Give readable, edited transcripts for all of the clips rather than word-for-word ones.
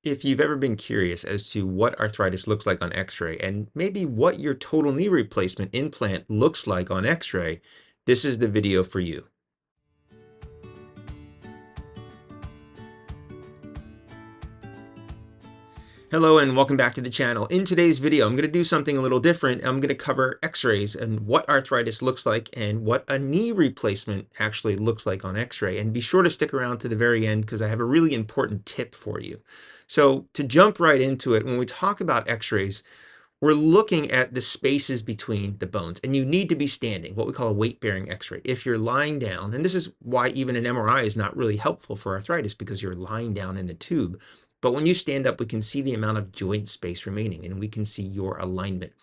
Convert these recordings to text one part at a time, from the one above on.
If you've ever been curious as to what arthritis looks like on X-ray and maybe what your total knee replacement implant looks like on X-ray, this is the video for you. Hello and welcome back to the channel. In today's video, I'm going to do something a little different. I'm going to cover X-rays and what arthritis looks like and what a knee replacement actually looks like on X-ray. And be sure to stick around to the very end because I have a really important tip for you. So to jump right into it, when we talk about X-rays, we're looking at the spaces between the bones, and you need to be standing, what we call a weight-bearing X-ray. If you're lying down, and this is why even an MRI is not really helpful for arthritis because you're lying down in the tube. But when you stand up, we can see the amount of joint space remaining, and we can see your alignment.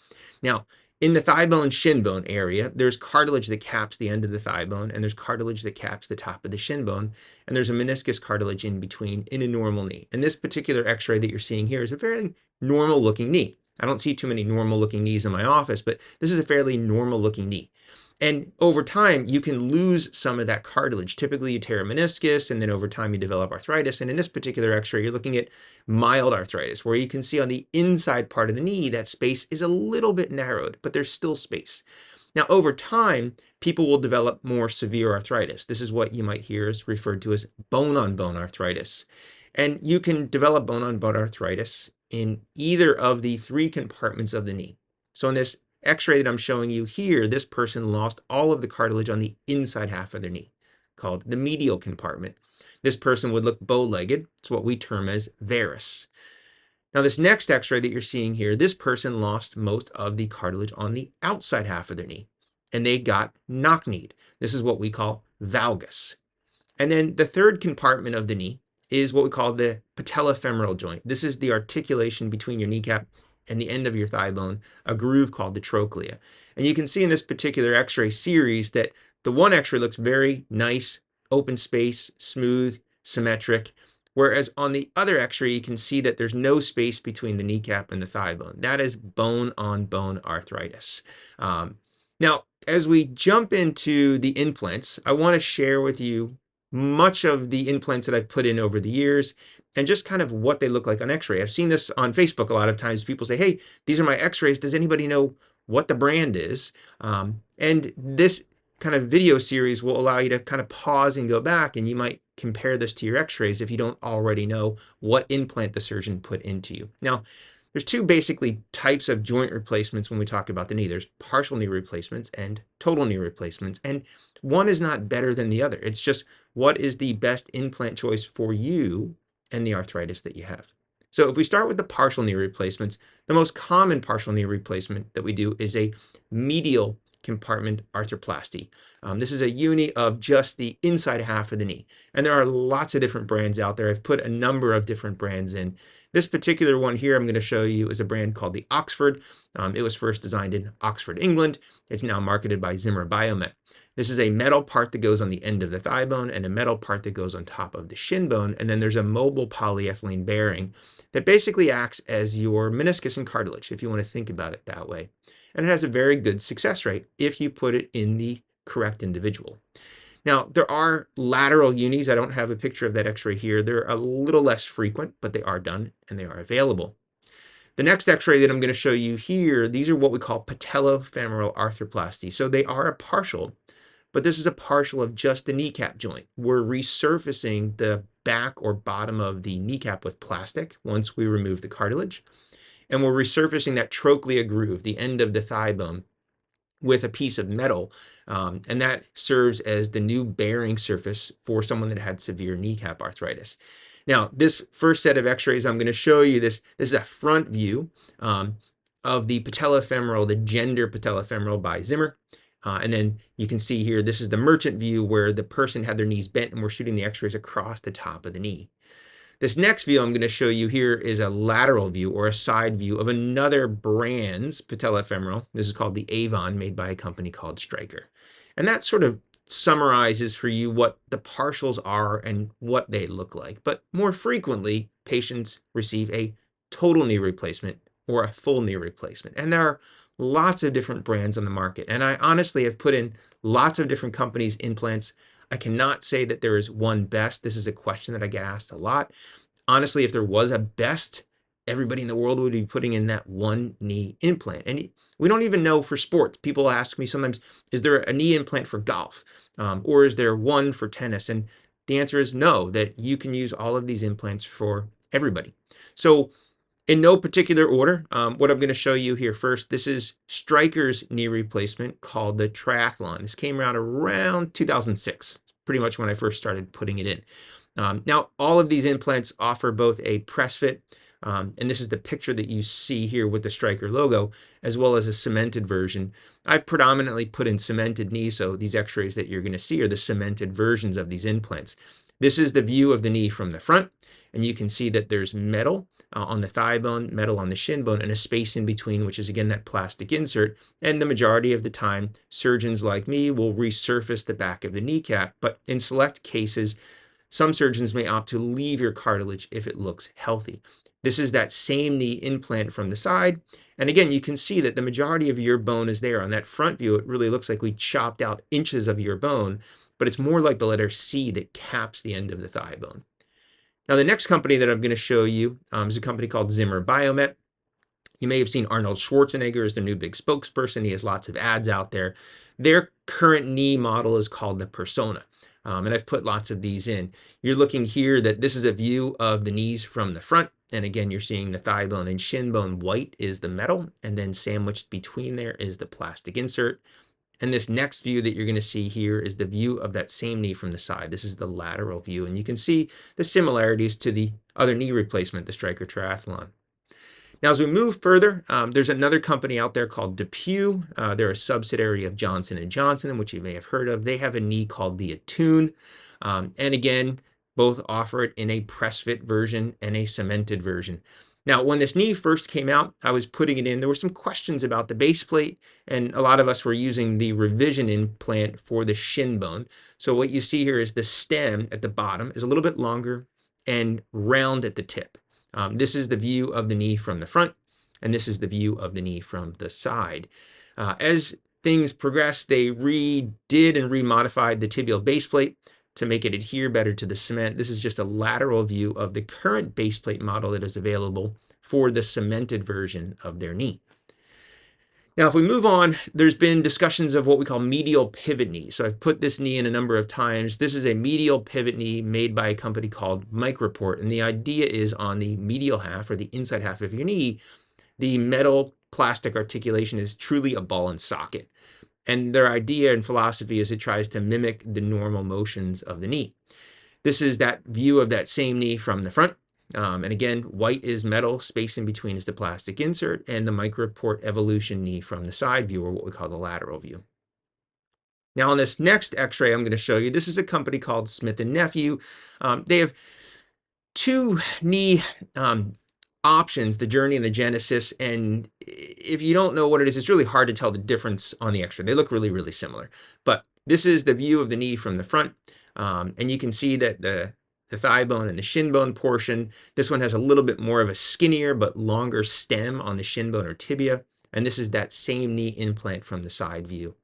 Now, in the thigh bone, shin bone area, there's cartilage that caps the end of the thigh bone, and there's cartilage that caps the top of the shin bone, and there's a meniscus cartilage in between in a normal knee. And this particular X-ray that you're seeing here is a very normal-looking knee. I don't see too many normal-looking knees in my office, but this is a fairly normal-looking knee. And over time, you can lose some of that cartilage. Typically, you tear a meniscus, and then over time, you develop arthritis. And in this particular X-ray, you're looking at mild arthritis, where you can see on the inside part of the knee, that space is a little bit narrowed, but there's still space. Now, over time, people will develop more severe arthritis. This is what you might hear is referred to as bone-on-bone arthritis. And you can develop bone-on-bone arthritis in either of the three compartments of the knee. So in this X-ray that I'm showing you here, this person lost all of the cartilage on the inside half of their knee, called the medial compartment. This person would look bow-legged. It's what we term as varus. Now, this next X-ray that you're seeing here, this person lost most of the cartilage on the outside half of their knee, and they got knock-kneed. This is what we call valgus. And then the third compartment of the knee is what we call the patellofemoral joint. This is the articulation between your kneecap and the end of your thigh bone, a groove called the trochlea. And you can see in this particular X-ray series that the one X-ray looks very nice, open space, smooth, symmetric, whereas on the other X-ray, you can see that there's no space between the kneecap and the thigh bone. That is bone-on-bone arthritis. Now, as we jump into the implants, I want to share with you much of the implants that I've put in over the years and just kind of what they look like on X-ray. I've seen this on Facebook a lot of times. People say, hey, these are my X-rays. Does anybody know what the brand is? And this kind of video series will allow you to kind of pause and go back, and you might compare this to your X-rays if you don't already know what implant the surgeon put into you. Now, there's two basically types of joint replacements when we talk about the knee. There's partial knee replacements and total knee replacements. And one is not better than the other. It's just what is the best implant choice for you and the arthritis that you have. So if we start with the partial knee replacements, the most common partial knee replacement that we do is a medial compartment arthroplasty. This is a uni of just the inside half of the knee. And there are lots of different brands out there. I've put a number of different brands in. This particular one here I'm going to show you is a brand called the Oxford. It was first designed in Oxford, England. It's now marketed by Zimmer Biomet. This is a metal part that goes on the end of the thigh bone and a metal part that goes on top of the shin bone. And then there's a mobile polyethylene bearing that basically acts as your meniscus and cartilage, if you want to think about it that way. And it has a very good success rate if you put it in the correct individual. Now, there are lateral unis. I don't have a picture of that X-ray here. They're a little less frequent, but they are done and they are available. The next X-ray that I'm going to show you here, these are what we call patellofemoral arthroplasty. So they are a partial, but this is a partial of just the kneecap joint. We're resurfacing the back or bottom of the kneecap with plastic once we remove the cartilage. And we're resurfacing that trochlea groove, the end of the thigh bone, with a piece of metal. And that serves as the new bearing surface for someone that had severe kneecap arthritis. Now, this first set of X-rays I'm going to show you, this is a front view of the patellofemoral, the gender patellofemoral by Zimmer. And then you can see here, this is the merchant view where the person had their knees bent and we're shooting the X-rays across the top of the knee. This next view I'm going to show you here is a lateral view or a side view of another brand's patellofemoral. This is called the Avon, made by a company called Stryker. And that sort of summarizes for you what the partials are and what they look like. But more frequently, patients receive a total knee replacement or a full knee replacement. And there are lots of different brands on the market. And I honestly have put in lots of different companies' implants. I cannot say that there is one best. This is a question that I get asked a lot. Honestly, if there was a best, everybody in the world would be putting in that one knee implant. And we don't even know for sports. People ask me sometimes, is there a knee implant for golf? Or is there one for tennis? And the answer is no, that you can use all of these implants for everybody. So in no particular order, what I'm going to show you here first, this is Stryker's knee replacement called the Triathlon. This came around 2006, pretty much when I first started putting it in. Now, all of these implants offer both a press fit, and this is the picture that you see here with the Stryker logo, as well as a cemented version. I've predominantly put in cemented knee, so these x-rays that you're going to see are the cemented versions of these implants. This is the view of the knee from the front, and you can see that there's metal on the thigh bone, metal on the shin bone, and a space in between, which is again that plastic insert. And the majority of the time, surgeons like me will resurface the back of the kneecap, but in select cases, some surgeons may opt to leave your cartilage if it looks healthy. This is that same knee implant from the side. And again, you can see that the majority of your bone is there. On that front view, it really looks like we chopped out inches of your bone, but it's more like the letter C that caps the end of the thigh bone. Now, the next company that I'm going to show you is a company called Zimmer Biomet. You may have seen Arnold Schwarzenegger as their new big spokesperson. He has lots of ads out there. Their current knee model is called the Persona. And I've put lots of these in. You're looking here that this is a view of the knees from the front. And again, you're seeing the thigh bone and shin bone. White is the metal. And then sandwiched between there is the plastic insert. And this next view that you're going to see here is the view of that same knee from the side. This is the lateral view. And you can see the similarities to the other knee replacement, the Stryker Triathlon. Now, as we move further, there's another company out there called DePuy. They're a subsidiary of Johnson & Johnson, which you may have heard of. They have a knee called the Attune. And again, both offer it in a press fit version and a cemented version. Now, when this knee first came out, I was putting it in. There were some questions about the base plate, and a lot of us were using the revision implant for the shin bone. So what you see here is the stem at the bottom is a little bit longer and round at the tip. This is the view of the knee from the front, and this is the view of the knee from the side. As things progressed, they redid and remodified the tibial base plate to make it adhere better to the cement. This is just a lateral view of the current base plate model that is available for the cemented version of their knee. Now, if we move on, there's been discussions of what we call medial pivot knee. So I've put this knee in a number of times. This is a medial pivot knee made by a company called Microport. And the idea is on the medial half or the inside half of your knee, the metal plastic articulation is truly a ball and socket. And their idea and philosophy is it tries to mimic the normal motions of the knee. This is that view of that same knee from the front. And again, white is metal, space in between is the plastic insert, and the Microport Evolution knee from the side view, or what we call the lateral view. Now on this next x-ray I'm going to show you, this is a company called Smith & Nephew. They have two knee options, the Journey and the Genesis, and if you don't know what it is, it's really hard to tell the difference on the x-ray. They look really, really similar. But this is the view of the knee from the front, and you can see that the thigh bone and the shin bone portion, this one has a little bit more of a skinnier but longer stem on the shin bone or tibia, and this is that same knee implant from the side view.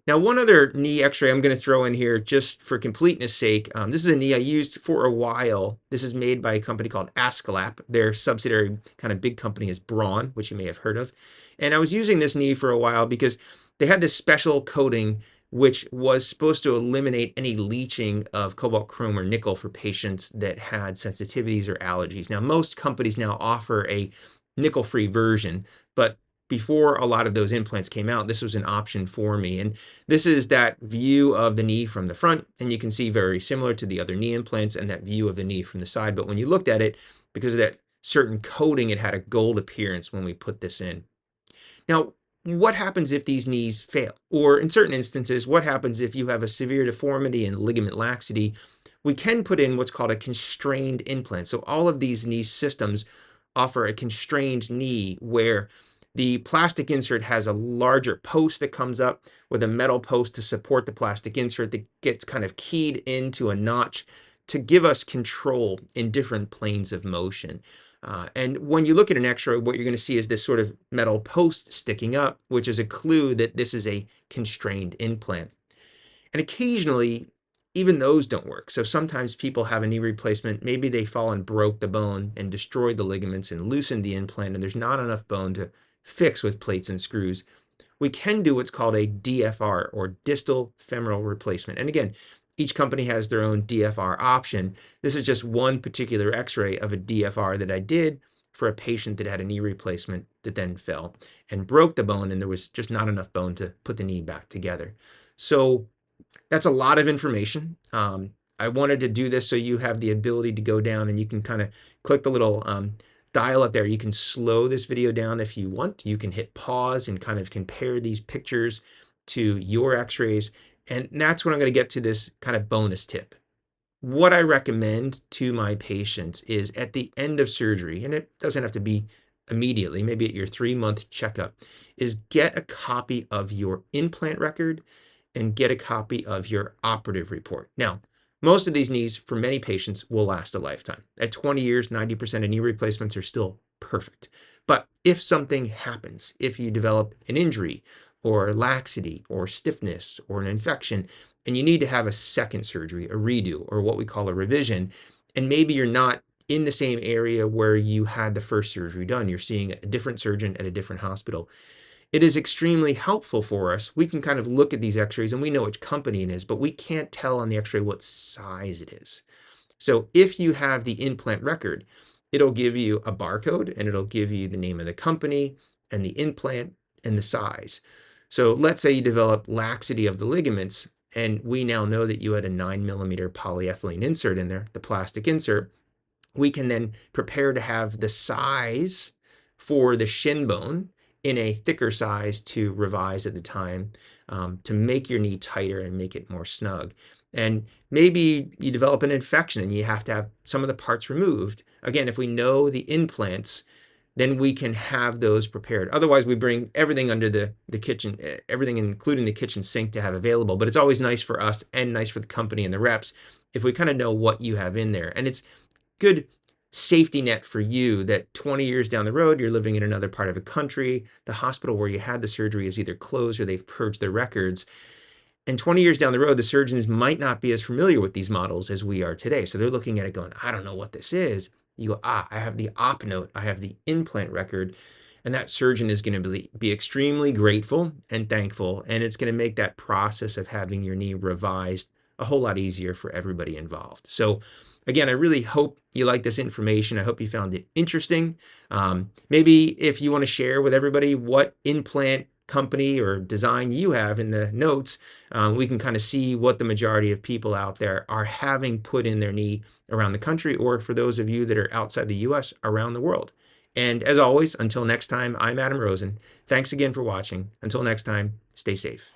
Now, one other knee x-ray I'm going to throw in here just for completeness sake. This is a knee I used for a while. This is made by a company called Ascalap. Their subsidiary kind of big company is Braun, which you may have heard of. And I was using this knee for a while because they had this special coating which was supposed to eliminate any leaching of cobalt, chrome, or nickel for patients that had sensitivities or allergies. Now, most companies now offer a nickel-free version, but before a lot of those implants came out, this was an option for me. And this is that view of the knee from the front, and you can see very similar to the other knee implants and that view of the knee from the side. But when you looked at it, because of that certain coating, it had a gold appearance when we put this in. Now, what happens if these knees fail? Or in certain instances, what happens if you have a severe deformity and ligament laxity? We can put in what's called a constrained implant. So all of these knee systems offer a constrained knee where the plastic insert has a larger post that comes up with a metal post to support the plastic insert that gets kind of keyed into a notch to give us control in different planes of motion. And when you look at an x-ray, what you're going to see is this sort of metal post sticking up, which is a clue that this is a constrained implant. And occasionally, even those don't work. So sometimes people have a knee replacement. Maybe they fall and broke the bone and destroyed the ligaments and loosened the implant, and there's not enough bone to fix with plates and screws. We can do what's called a DFR, or distal femoral replacement. And again, each company has their own DFR option. This is just one particular x-ray of a DFR that I did for a patient that had a knee replacement that then fell and broke the bone, and there was just not enough bone to put the knee back together. So that's a lot of information. I wanted to do this so you have the ability to go down and you can kind of click the little dial up there. You can slow this video down if you want. You can hit pause and kind of compare these pictures to your x-rays. And that's when I'm going to get to this kind of bonus tip. What I recommend to my patients is at the end of surgery, and it doesn't have to be immediately, maybe at your 3-month checkup, is get a copy of your implant record and get a copy of your operative report. Now, most of these knees for many patients will last a lifetime. At 20 years, 90% of knee replacements are still perfect. But if something happens, if you develop an injury or laxity or stiffness or an infection, and you need to have a second surgery, a redo, or what we call a revision, and maybe you're not in the same area where you had the first surgery done, you're seeing a different surgeon at a different hospital, it is extremely helpful for us. We can kind of look at these x-rays and we know which company it is, but we can't tell on the x-ray what size it is. So if you have the implant record, it'll give you a barcode and it'll give you the name of the company and the implant and the size. So let's say you develop laxity of the ligaments, and we now know that you had a 9mm polyethylene insert in there, the plastic insert. We can then prepare to have the size for the shin bone in a thicker size to revise at the time, to make your knee tighter and make it more snug. And maybe you develop an infection and you have to have some of the parts removed. Again, if we know the implants, then we can have those prepared. Otherwise, we bring everything under the kitchen, everything including the kitchen sink to have available. But it's always nice for us and nice for the company and the reps if we kind of know what you have in there. And it's good safety net for you that 20 years down the road, you're living in another part of the country, the hospital where you had the surgery is either closed or they've purged their records. And 20 years down the road, the surgeons might not be as familiar with these models as we are today. So they're looking at it going, I don't know what this is. You go, I have the op note, I have the implant record. And that surgeon is going to be extremely grateful and thankful. And it's going to make that process of having your knee revised a whole lot easier for everybody involved. So again, I really hope you like this information. I hope you found it interesting. Maybe if you want to share with everybody what implant company or design you have in the notes, we can kind of see what the majority of people out there are having put in their knee around the country, or for those of you that are outside the US, around the world. And as always, until next time, I'm Adam Rosen. Thanks again for watching. Until next time, stay safe.